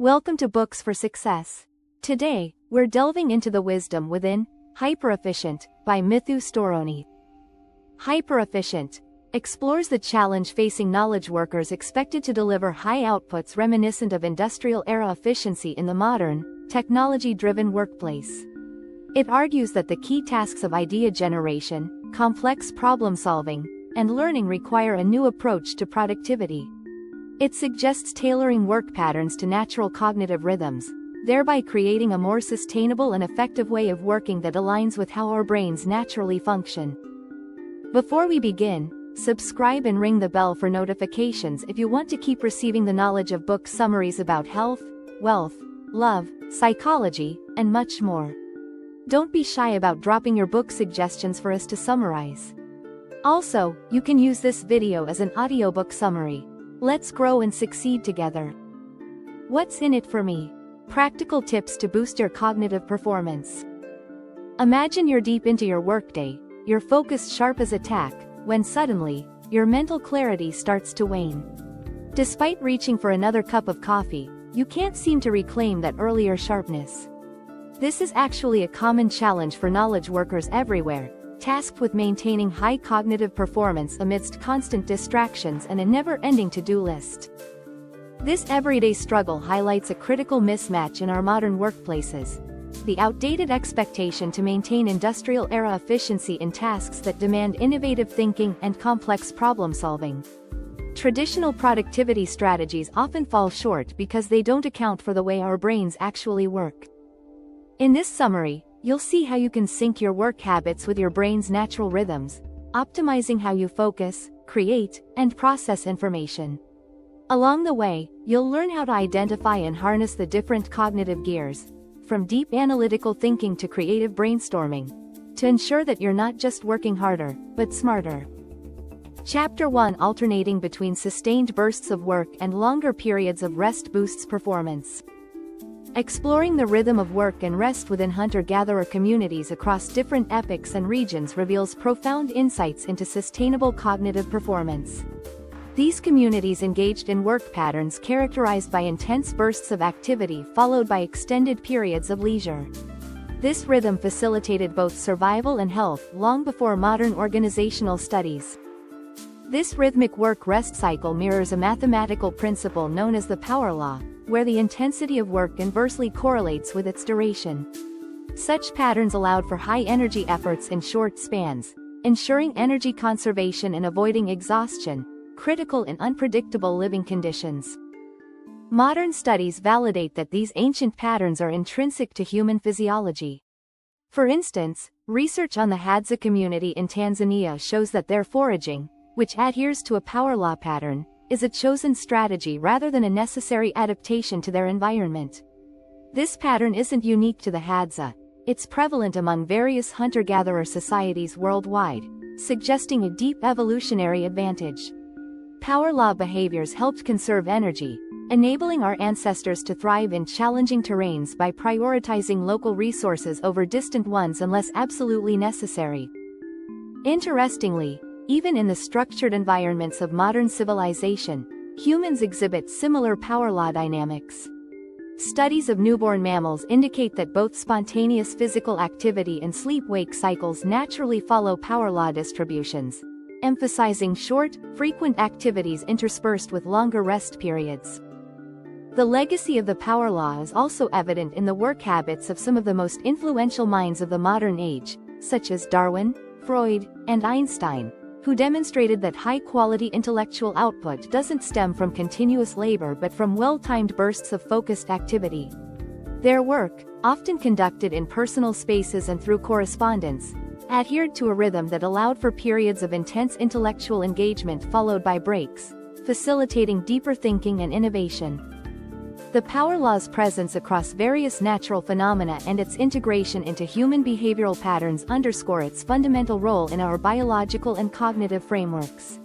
Welcome to Books for Success. Today, we're delving into the wisdom within Hyperefficient by Mithu Storoni. Hyperefficient explores the challenge facing knowledge workers expected to deliver high outputs reminiscent of industrial-era efficiency in the modern, technology-driven workplace. It argues that the key tasks of idea generation, complex problem-solving, and learning require a new approach to productivity. It suggests tailoring work patterns to natural cognitive rhythms, thereby creating a more sustainable and effective way of working that aligns with how our brains naturally function. Before we begin, subscribe and ring the bell for notifications if you want to keep receiving the knowledge of book summaries about health, wealth, love, psychology, and much more. Don't be shy about dropping your book suggestions for us to summarize. Also, you can use this video as an audiobook summary. Let's grow and succeed together. What's in it for me? Practical tips to boost your cognitive performance. Imagine you're deep into your workday, your focus sharp as a tack, when suddenly, your mental clarity starts to wane. Despite reaching for another cup of coffee, you can't seem to reclaim that earlier sharpness. This is actually a common challenge for knowledge workers everywhere, tasked with maintaining high cognitive performance amidst constant distractions and a never-ending to-do list. This everyday struggle highlights a critical mismatch in our modern workplaces: the outdated expectation to maintain industrial-era efficiency in tasks that demand innovative thinking and complex problem-solving. Traditional productivity strategies often fall short because they don't account for the way our brains actually work. In this summary, you'll see how you can sync your work habits with your brain's natural rhythms, optimizing how you focus, create, and process information. Along the way, you'll learn how to identify and harness the different cognitive gears, from deep analytical thinking to creative brainstorming, to ensure that you're not just working harder, but smarter. Chapter 1: Alternating between sustained bursts of work and longer periods of rest boosts performance. Exploring the rhythm of work and rest within hunter-gatherer communities across different epochs and regions reveals profound insights into sustainable cognitive performance. These communities engaged in work patterns characterized by intense bursts of activity followed by extended periods of leisure. This rhythm facilitated both survival and health long before modern organizational studies. This rhythmic work-rest cycle mirrors a mathematical principle known as the power law, where the intensity of work inversely correlates with its duration. Such patterns allowed for high-energy efforts in short spans, ensuring energy conservation and avoiding exhaustion, critical in unpredictable living conditions. Modern studies validate that these ancient patterns are intrinsic to human physiology. For instance, research on the Hadza community in Tanzania shows that their foraging, which adheres to a power law pattern, is a chosen strategy rather than a necessary adaptation to their environment. This pattern isn't unique to the Hadza, it's prevalent among various hunter-gatherer societies worldwide, suggesting a deep evolutionary advantage. Power law behaviors helped conserve energy, enabling our ancestors to thrive in challenging terrains by prioritizing local resources over distant ones unless absolutely necessary. Interestingly, even in the structured environments of modern civilization, humans exhibit similar power law dynamics. Studies of newborn mammals indicate that both spontaneous physical activity and sleep-wake cycles naturally follow power law distributions, emphasizing short, frequent activities interspersed with longer rest periods. The legacy of the power law is also evident in the work habits of some of the most influential minds of the modern age, such as Darwin, Freud, and Einstein, who demonstrated that high-quality intellectual output doesn't stem from continuous labor but from well-timed bursts of focused activity. Their work, often conducted in personal spaces and through correspondence, adhered to a rhythm that allowed for periods of intense intellectual engagement followed by breaks, facilitating deeper thinking and innovation. The power law's presence across various natural phenomena and its integration into human behavioral patterns underscore its fundamental role in our biological and cognitive frameworks.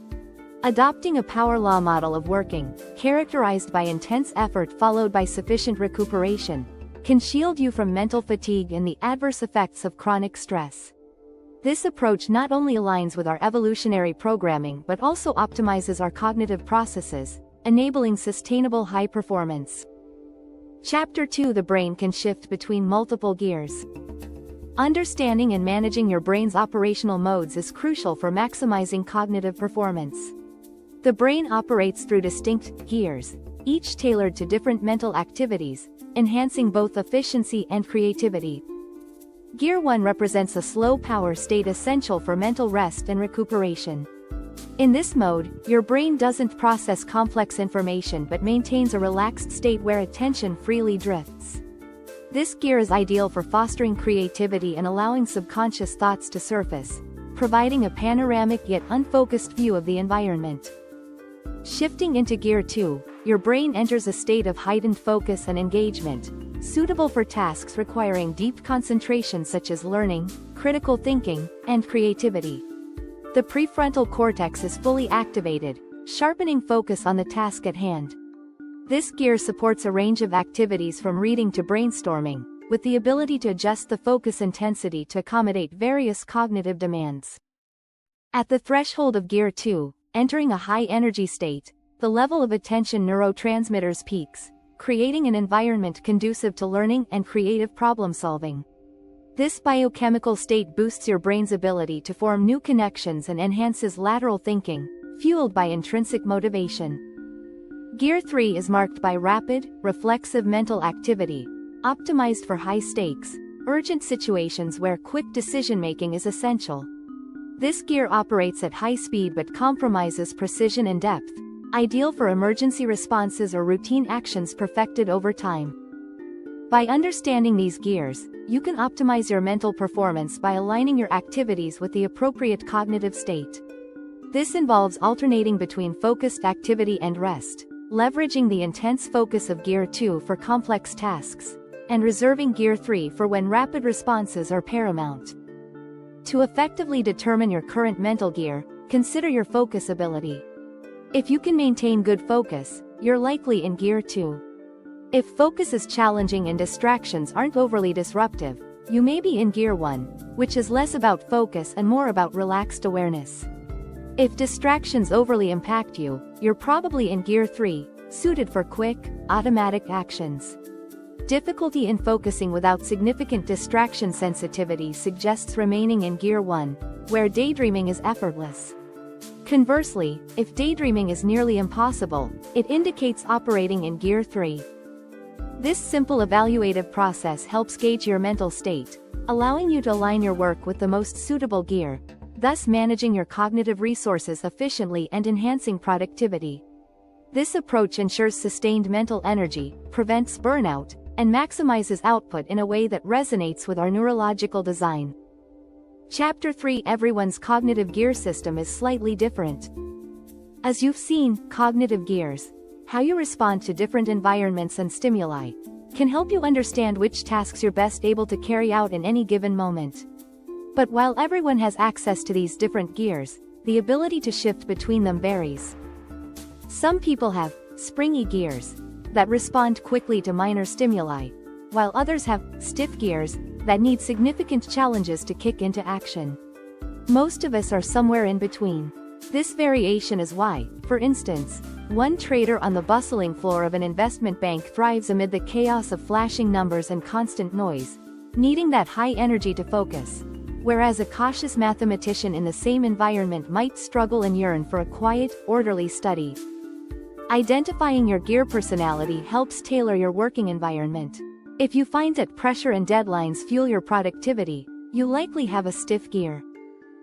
Adopting a power law model of working, characterized by intense effort followed by sufficient recuperation, can shield you from mental fatigue and the adverse effects of chronic stress. This approach not only aligns with our evolutionary programming but also optimizes our cognitive processes, enabling sustainable high performance. Chapter 2: The brain can shift between multiple gears. Understanding and managing your brain's operational modes is crucial for maximizing cognitive performance. The brain operates through distinct gears, each tailored to different mental activities, enhancing both efficiency and creativity. Gear 1 represents a slow power state essential for mental rest and recuperation. In this mode, your brain doesn't process complex information but maintains a relaxed state where attention freely drifts. This gear is ideal for fostering creativity and allowing subconscious thoughts to surface, providing a panoramic yet unfocused view of the environment. Shifting into Gear 2, your brain enters a state of heightened focus and engagement, suitable for tasks requiring deep concentration such as learning, critical thinking, and creativity. The prefrontal cortex is fully activated, sharpening focus on the task at hand. This gear supports a range of activities from reading to brainstorming, with the ability to adjust the focus intensity to accommodate various cognitive demands. At the threshold of Gear 2, entering a high-energy state, the level of attention neurotransmitters peaks, creating an environment conducive to learning and creative problem-solving. This biochemical state boosts your brain's ability to form new connections and enhances lateral thinking, fueled by intrinsic motivation. Gear 3 is marked by rapid, reflexive mental activity, optimized for high-stakes, urgent situations where quick decision-making is essential. This gear operates at high speed but compromises precision and depth, ideal for emergency responses or routine actions perfected over time. By understanding these gears, you can optimize your mental performance by aligning your activities with the appropriate cognitive state. This involves alternating between focused activity and rest, leveraging the intense focus of Gear 2 for complex tasks, and reserving Gear 3 for when rapid responses are paramount. To effectively determine your current mental gear, consider your focus ability. If you can maintain good focus, you're likely in Gear 2. If focus is challenging and distractions aren't overly disruptive, you may be in Gear 1, which is less about focus and more about relaxed awareness. If distractions overly impact you, you're probably in Gear 3, suited for quick, automatic actions. Difficulty in focusing without significant distraction sensitivity suggests remaining in Gear 1, where daydreaming is effortless. Conversely, if daydreaming is nearly impossible, it indicates operating in Gear 3. This simple evaluative process helps gauge your mental state, allowing you to align your work with the most suitable gear, thus managing your cognitive resources efficiently and enhancing productivity. This approach ensures sustained mental energy, prevents burnout, and maximizes output in a way that resonates with our neurological design. Chapter 3: Everyone's cognitive gear system is slightly different. As you've seen, cognitive gears, how you respond to different environments and stimuli, can help you understand which tasks you're best able to carry out in any given moment. But while everyone has access to these different gears, the ability to shift between them varies. Some people have springy gears that respond quickly to minor stimuli, while others have stiff gears that need significant challenges to kick into action. Most of us are somewhere in between. This variation is why, for instance, one trader on the bustling floor of an investment bank thrives amid the chaos of flashing numbers and constant noise, needing that high energy to focus, whereas a cautious mathematician in the same environment might struggle and yearn for a quiet, orderly study. Identifying your gear personality helps tailor your working environment. If you find that pressure and deadlines fuel your productivity, you likely have a stiff gear.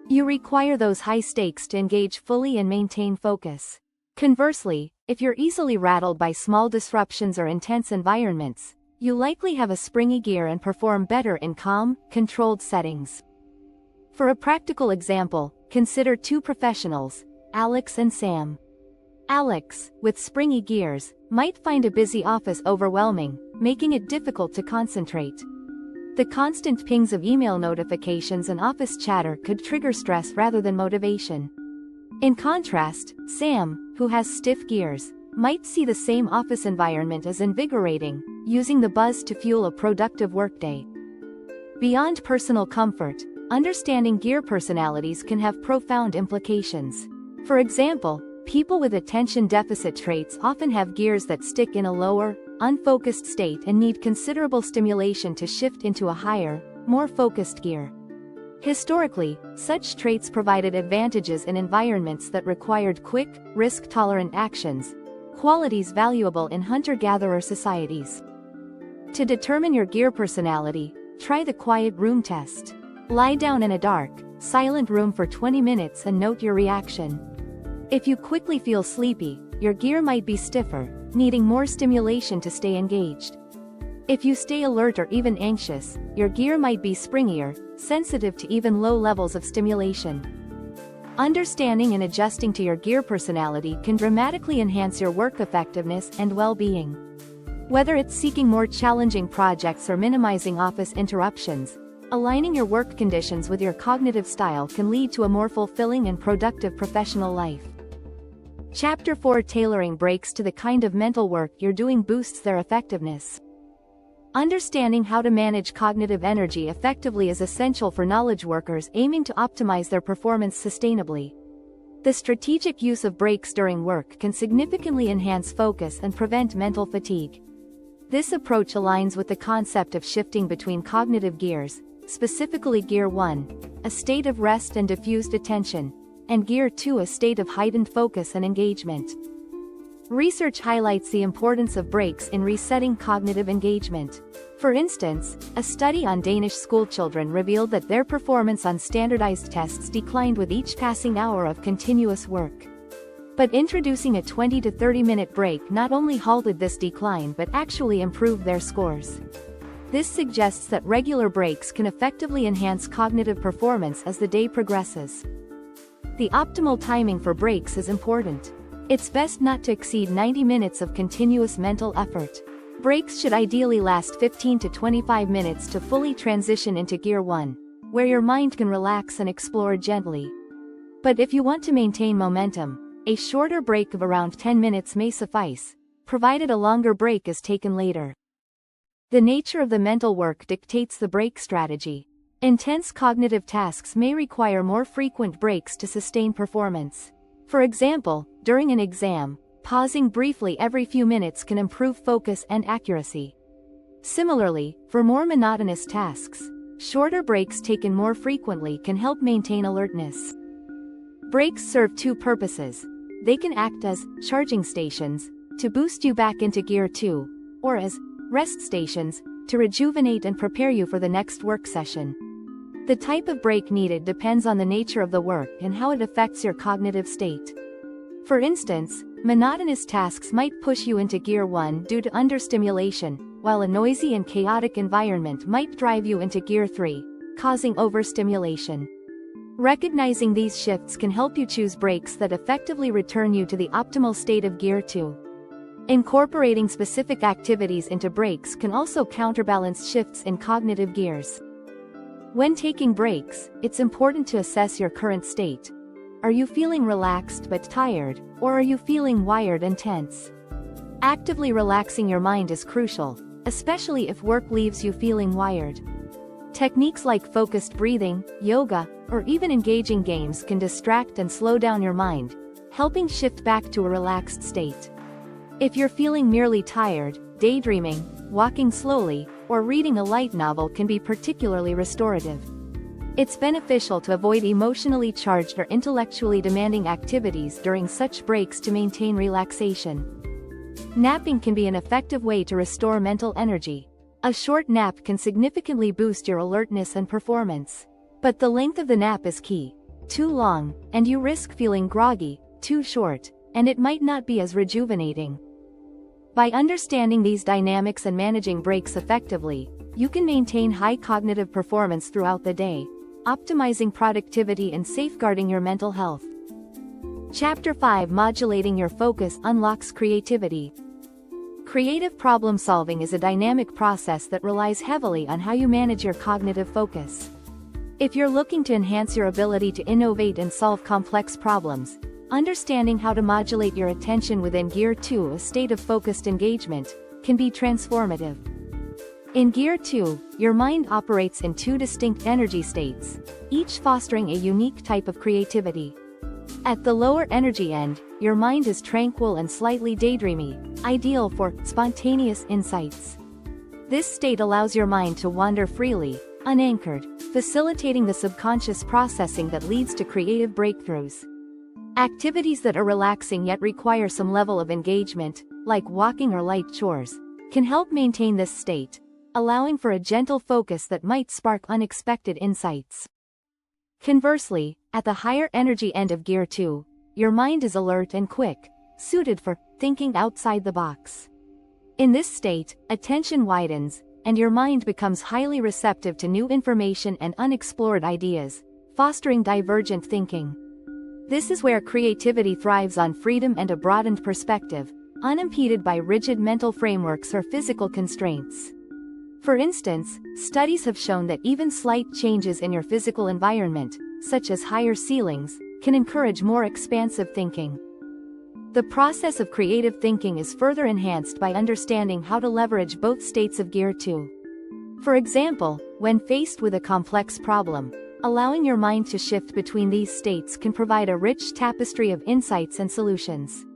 You require those high stakes to engage fully and maintain focus. Conversely, if you're easily rattled by small disruptions or intense environments, you likely have a springy gear and perform better in calm, controlled settings. For a practical example, consider two professionals, Alex and Sam. Alex, with springy gears, might find a busy office overwhelming, making it difficult to concentrate. The constant pings of email notifications and office chatter could trigger stress rather than motivation. In contrast, Sam, who has stiff gears, might see the same office environment as invigorating, using the buzz to fuel a productive workday. Beyond personal comfort, understanding gear personalities can have profound implications. For example, people with attention deficit traits often have gears that stick in a lower, unfocused state and need considerable stimulation to shift into a higher, more focused gear. Historically, such traits provided advantages in environments that required quick, risk-tolerant actions, qualities valuable in hunter-gatherer societies. To determine your gear personality, try the quiet room test. Lie down in a dark, silent room for 20 minutes and note your reaction. If you quickly feel sleepy, your gear might be stiffer, needing more stimulation to stay engaged. If you stay alert or even anxious, your gear might be springier, sensitive to even low levels of stimulation. Understanding and adjusting to your gear personality can dramatically enhance your work effectiveness and well-being. Whether it's seeking more challenging projects or minimizing office interruptions, aligning your work conditions with your cognitive style can lead to a more fulfilling and productive professional life. Chapter 4: Tailoring breaks to the kind of mental work you're doing boosts their effectiveness. Understanding how to manage cognitive energy effectively is essential for knowledge workers aiming to optimize their performance sustainably. The strategic use of breaks during work can significantly enhance focus and prevent mental fatigue. This approach aligns with the concept of shifting between cognitive gears, specifically Gear 1, a state of rest and diffused attention, and Gear 2, a state of heightened focus and engagement. Research highlights the importance of breaks in resetting cognitive engagement. For instance, a study on Danish schoolchildren revealed that their performance on standardized tests declined with each passing hour of continuous work. But introducing a 20 to 30-minute break not only halted this decline but actually improved their scores. This suggests that regular breaks can effectively enhance cognitive performance as the day progresses. The optimal timing for breaks is important. It's best not to exceed 90 minutes of continuous mental effort. Breaks should ideally last 15 to 25 minutes to fully transition into Gear 1, where your mind can relax and explore gently. But if you want to maintain momentum, a shorter break of around 10 minutes may suffice, provided a longer break is taken later. The nature of the mental work dictates the break strategy. Intense cognitive tasks may require more frequent breaks to sustain performance. For example, during an exam, pausing briefly every few minutes can improve focus and accuracy. Similarly, for more monotonous tasks, shorter breaks taken more frequently can help maintain alertness. Breaks serve two purposes. They can act as charging stations, to boost you back into Gear 2, or as rest stations, to rejuvenate and prepare you for the next work session. The type of break needed depends on the nature of the work and how it affects your cognitive state. For instance, monotonous tasks might push you into Gear 1 due to understimulation, while a noisy and chaotic environment might drive you into Gear 3, causing overstimulation. Recognizing these shifts can help you choose breaks that effectively return you to the optimal state of Gear 2. Incorporating specific activities into breaks can also counterbalance shifts in cognitive gears. When taking breaks, it's important to assess your current state. Are you feeling relaxed but tired, or are you feeling wired and tense? Actively relaxing your mind is crucial, especially if work leaves you feeling wired. Techniques like focused breathing, yoga, or even engaging games can distract and slow down your mind, helping shift back to a relaxed state. If you're feeling merely tired, daydreaming, walking slowly, or reading a light novel can be particularly restorative. It's beneficial to avoid emotionally charged or intellectually demanding activities during such breaks to maintain relaxation. Napping can be an effective way to restore mental energy. A short nap can significantly boost your alertness and performance. But the length of the nap is key. Too long, and you risk feeling groggy; too short, and it might not be as rejuvenating. By understanding these dynamics and managing breaks effectively, you can maintain high cognitive performance throughout the day, optimizing productivity and safeguarding your mental health. Chapter 5: Modulating your focus unlocks creativity. Creative problem solving is a dynamic process that relies heavily on how you manage your cognitive focus. If you're looking to enhance your ability to innovate and solve complex problems, understanding how to modulate your attention within Gear 2, a state of focused engagement, can be transformative. In Gear 2, your mind operates in two distinct energy states, each fostering a unique type of creativity. At the lower energy end, your mind is tranquil and slightly daydreamy, ideal for spontaneous insights. This state allows your mind to wander freely, unanchored, facilitating the subconscious processing that leads to creative breakthroughs. Activities that are relaxing yet require some level of engagement, like walking or light chores, can help maintain this state, allowing for a gentle focus that might spark unexpected insights. Conversely, at the higher energy end of Gear 2, your mind is alert and quick, suited for thinking outside the box. In this state, attention widens, and your mind becomes highly receptive to new information and unexplored ideas, fostering divergent thinking. This is where creativity thrives on freedom and a broadened perspective, unimpeded by rigid mental frameworks or physical constraints. For instance, studies have shown that even slight changes in your physical environment, such as higher ceilings, can encourage more expansive thinking. The process of creative thinking is further enhanced by understanding how to leverage both states of Gear 2. For example, when faced with a complex problem, allowing your mind to shift between these states can provide a rich tapestry of insights and solutions.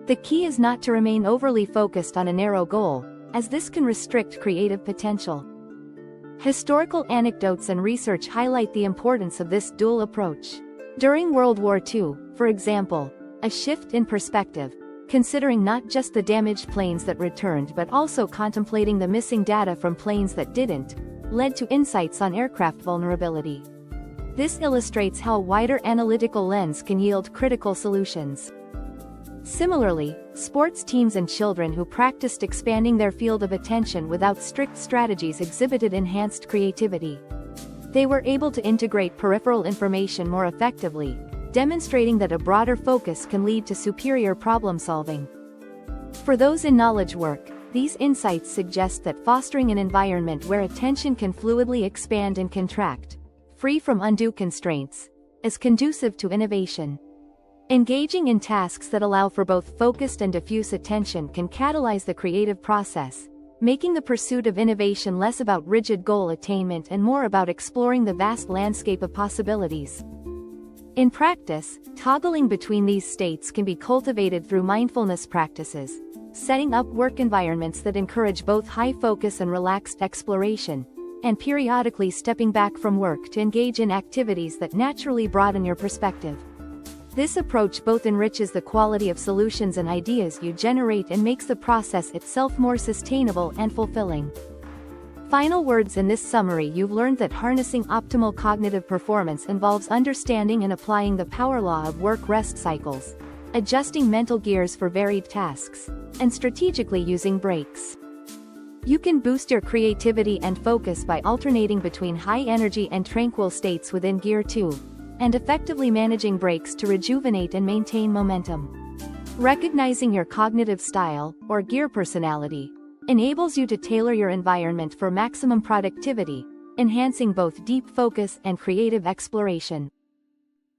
The key is not to remain overly focused on a narrow goal, as this can restrict creative potential. Historical anecdotes and research highlight the importance of this dual approach. During World War II, for example, a shift in perspective, considering not just the damaged planes that returned but also contemplating the missing data from planes that didn't, led to insights on aircraft vulnerability. This illustrates how a wider analytical lens can yield critical solutions. Similarly, sports teams and children who practiced expanding their field of attention without strict strategies exhibited enhanced creativity. They were able to integrate peripheral information more effectively, demonstrating that a broader focus can lead to superior problem-solving. For those in knowledge work, these insights suggest that fostering an environment where attention can fluidly expand and contract, free from undue constraints, is conducive to innovation. Engaging in tasks that allow for both focused and diffuse attention can catalyze the creative process, making the pursuit of innovation less about rigid goal attainment and more about exploring the vast landscape of possibilities. In practice, toggling between these states can be cultivated through mindfulness practices, setting up work environments that encourage both high focus and relaxed exploration, and periodically stepping back from work to engage in activities that naturally broaden your perspective. This approach both enriches the quality of solutions and ideas you generate and makes the process itself more sustainable and fulfilling. Final words in this summary: you've learned that harnessing optimal cognitive performance involves understanding and applying the power law of work-rest cycles, adjusting mental gears for varied tasks, and strategically using breaks. You can boost your creativity and focus by alternating between high energy and tranquil states within Gear 2, and effectively managing breaks to rejuvenate and maintain momentum. Recognizing your cognitive style, or gear personality, enables you to tailor your environment for maximum productivity, enhancing both deep focus and creative exploration.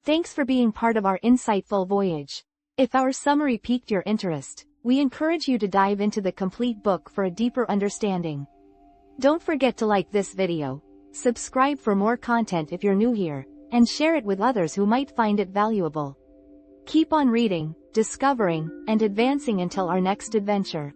Thanks for being part of our insightful voyage. If our summary piqued your interest, we encourage you to dive into the complete book for a deeper understanding. Don't forget to like this video, subscribe for more content if you're new here, and share it with others who might find it valuable. Keep on reading, discovering, and advancing until our next adventure.